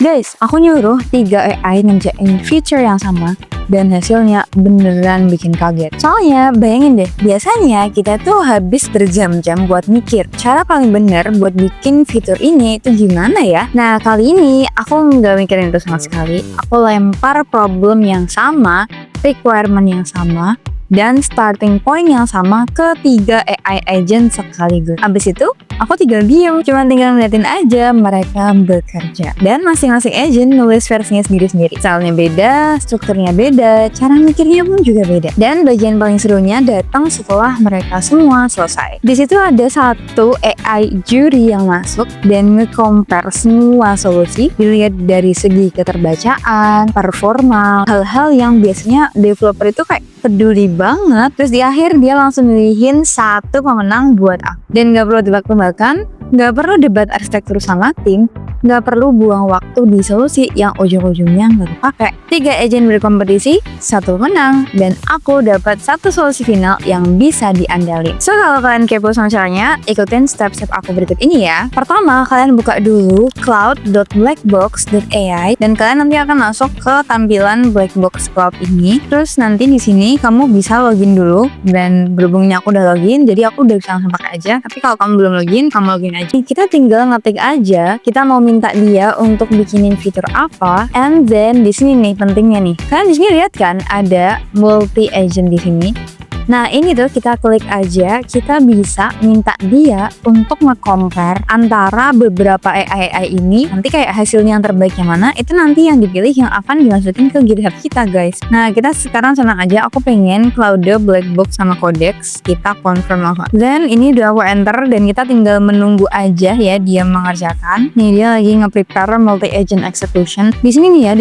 Guys, aku nyuruh 3 AI ngerjain feature yang sama dan hasilnya beneran bikin kaget. Soalnya bayangin deh, biasanya kita tuh habis berjam-jam buat mikir cara paling bener buat bikin fitur ini itu gimana ya. Nah kali ini aku nggak mikirin itu sama sekali. Aku lempar problem yang sama, requirement yang sama, dan starting point yang sama ke 3 AI agent sekaligus. Abis itu, aku tinggal diem, cuma tinggal ngeliatin aja mereka bekerja. Dan masing-masing agent nulis versinya sendiri-sendiri. Stylenya beda, strukturnya beda, cara mikirnya pun juga beda. Dan bagian paling serunya datang setelah mereka semua selesai. Di situ ada satu AI juri yang masuk dan nge-compare semua solusi, dilihat dari segi keterbacaan, performa, hal-hal yang biasanya developer itu kayak peduli banget. Terus di akhir dia langsung milihin satu pemenang buat aku. Dan gak perlu tebak-tebakan, gak perlu debat arsitektur sama tim, gak perlu buang waktu di solusi yang ujung-ujungnya gak kepake. 3 agent berkompetisi, satu menang, dan aku dapat satu solusi final yang bisa diandalin. So kalau kalian kepo sama caranya, ikutin step-step aku berikut ini ya. Pertama, kalian buka dulu cloud.blackbox.ai dan kalian nanti akan masuk ke tampilan Blackbox Cloud ini. Terus nanti di sini kamu bisa login dulu, dan berhubungnya aku udah login, jadi aku udah bisa langsung pakai aja. Tapi kalau kamu belum login, kamu login aja. Kita tinggal ngetik aja, kita mau minta dia untuk bikinin fitur apa, and then di sini nih pentingnya nih. Kalian di sini lihat kan ada multi agent di sini. Nah ini tuh kita klik aja, kita bisa minta dia untuk nge-compare antara beberapa AI ini. Nanti kayak hasilnya yang terbaik yang mana, itu nanti yang dipilih yang akan dimasukin ke GitHub kita guys. Nah kita sekarang senang aja, aku pengen Clouda, Blackbox, sama Codex. Kita confirm langsung. Dan ini udah aku enter dan kita tinggal menunggu aja ya dia mengerjakan. Nih dia lagi nge-prepare multi-agent execution. Di sini nih ya,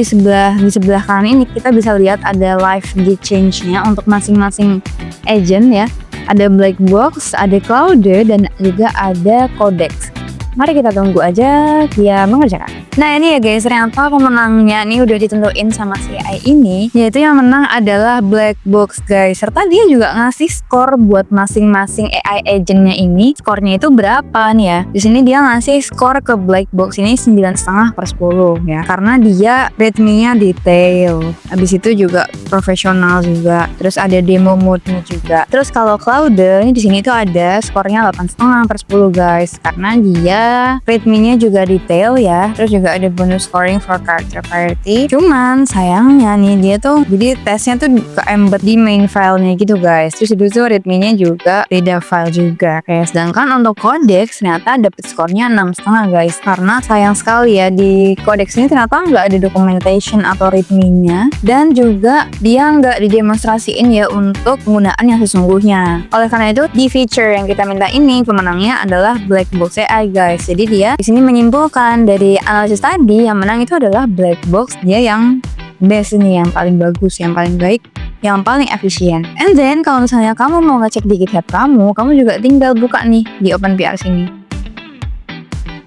di sebelah kanan ini kita bisa lihat ada live git change-nya untuk masing-masing agent ya. Ada Blackbox, ada Clouda, dan juga ada Codex. Mari kita tunggu aja dia mengerjakan. Nah ini ya guys, ternyata pemenangnya nih udah ditentuin sama si AI ini, yaitu yang menang adalah Blackbox guys. Serta dia juga ngasih skor buat masing-masing AI agentnya ini. Skornya itu berapa nih ya? Di sini dia ngasih skor ke Blackbox ini 9,5/10 ya, karena dia readme-nya detail. Habis itu juga profesional juga. Terus ada demo mode-nya juga. Terus kalau Clouda ini di sini tuh ada skornya 8,5/10 guys, karena dia readme-nya juga detail ya. Terus juga ada bonus scoring for character variety. Cuman sayangnya nih dia tuh jadi tesnya tuh ke-embed di main filenya gitu guys. Terus itu tuh readme-nya juga beda file juga. Kayak sedangkan untuk Codex ternyata dapet skornya 6,5 guys. Karena sayang sekali ya di Codex ini ternyata nggak ada documentation atau readme-nya, dan juga dia nggak didemonstrasiin ya untuk penggunaan yang sesungguhnya. Oleh karena itu di feature yang kita minta ini pemenangnya adalah Blackbox AI guys. Jadi dia di sini menyimpulkan dari analisis tadi yang menang itu adalah Blackbox. Dia yang best ini, yang paling bagus, yang paling baik, yang paling efisien. And then kalau misalnya kamu mau ngecek di GitHub kamu juga tinggal buka nih di OpenPR sini.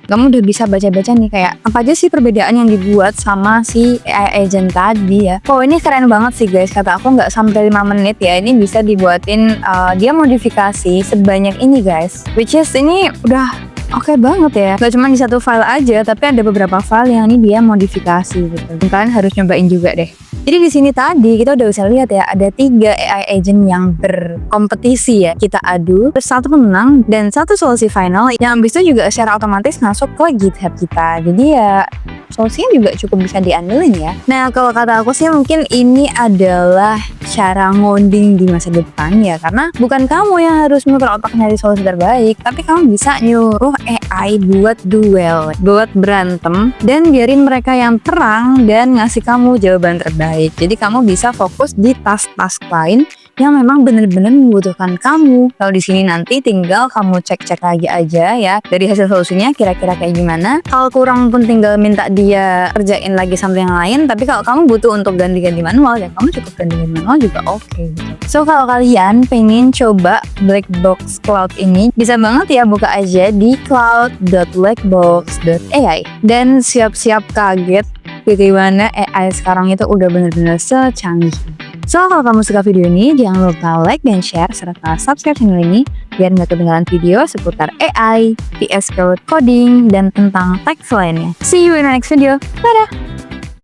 Kamu udah bisa baca-baca nih kayak apa aja sih perbedaan yang dibuat sama si AI agent tadi ya. Oh ini keren banget sih guys, kata aku nggak sampai 5 menit ya ini bisa dibuatin dia modifikasi sebanyak ini guys. Which is ini udah oke banget ya. Gak cuma di satu file aja, tapi ada beberapa file yang ini dia modifikasi gitu. Kalian harus nyobain juga deh. Jadi di sini tadi kita udah bisa lihat ya ada 3 AI agent yang berkompetisi ya. Kita adu, terus satu pemenang dan satu solusi final yang habis itu juga secara otomatis masuk ke GitHub kita. Jadi ya solusinya juga cukup bisa diandelin ya. Nah kalau kata aku sih mungkin ini adalah cara ngoding di masa depan ya, karena bukan kamu yang harus muter otak nyari solusi terbaik, tapi kamu bisa nyuruh AI buat duel, buat berantem, dan biarin mereka yang terang dan ngasih kamu jawaban terbaik. Jadi kamu bisa fokus di task-task lain yang memang benar-benar membutuhkan kamu. Kalau di sini nanti tinggal kamu cek-cek lagi aja ya dari hasil solusinya kira-kira kayak gimana. Kalau kurang pun tinggal minta dia kerjain lagi sampai yang lain. Tapi kalau kamu butuh untuk ganti-ganti manual ya kamu cukup ganti-ganti manual juga oke. So kalau kalian pengen coba Blackbox Cloud ini, bisa banget ya buka aja di cloud.blackbox.ai dan siap-siap kaget bagaimana AI sekarang itu udah benar-benar secanggih. So, kalau kamu suka video ini, jangan lupa like dan share, serta subscribe channel ini biar nggak ketinggalan video seputar AI, VS Code, coding, dan tentang tech lainnya. See you in the next video. Dadah!